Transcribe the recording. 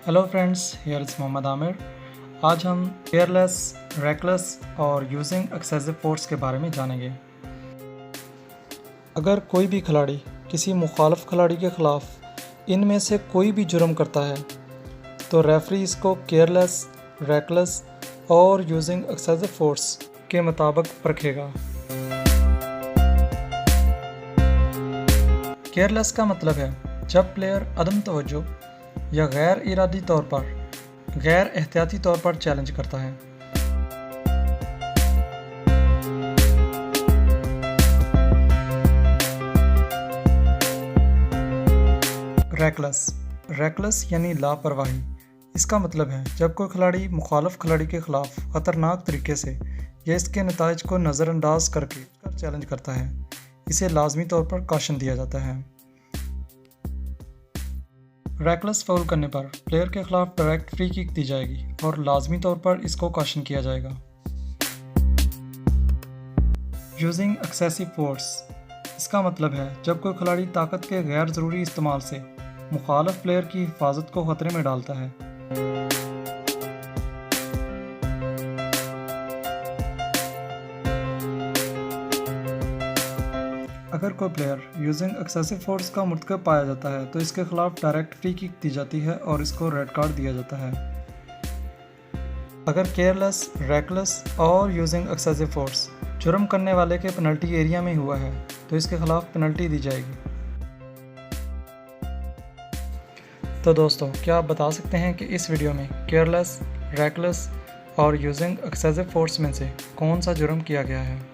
Hello friends, here is Mohammad Aamir. आज हम careless, reckless और यूजिंग एक्सेसिव फोर्स के बारे में जानेंगे। अगर कोई भी खिलाड़ी किसी मुखालिफ खिलाड़ी के ख़िलाफ़ इनमें से कोई भी जुर्म करता है तो रेफरी इसको केयरलेस, रेकलेस और यूजिंग एक्सेसिव फोर्स के मुताबिक परखेगा। केयरलेस का मतलब है जब प्लेयर अदम तवज्जो या गैर इरादी तौर पर गैर एहतियाती तौर पर चैलेंज करता है। रेकलेस यानी लापरवाही। इसका मतलब है जब कोई खिलाड़ी मुखालिफ खिलाड़ी के खिलाफ ख़तरनाक तरीके से या इसके नताइज को नज़रअंदाज करके चैलेंज करता है, इसे लाजमी तौर पर कॉशन दिया जाता है। रेकलेस फाउल करने पर प्लेयर के खिलाफ डायरेक्ट फ्री किक दी जाएगी और लाजमी तौर पर इसको कॉशन किया जाएगा। Using excessive force. इसका मतलब है जब कोई खिलाड़ी ताकत के गैर ज़रूरी इस्तेमाल से मुखालिफ प्लेयर की हिफाजत को ख़तरे में डालता है। अगर कोई प्लेयर यूजिंग एक्सेसिव फोर्स का मुर्तकब पाया जाता है तो इसके खिलाफ डायरेक्ट फ्री किक दी जाती है और इसको रेड कार्ड दिया जाता है। अगर केयरलेस, रेकलेस और यूजिंग एक्सेसिव फोर्स जुर्म करने वाले के पेनल्टी एरिया में हुआ है तो इसके खिलाफ पेनल्टी दी जाएगी। तो दोस्तों, क्या आप बता सकते हैं कि इस वीडियो में केयरलेस, रेकलेस और यूजिंग एक्सेसिव फोर्स में से कौन सा जुर्म किया गया है?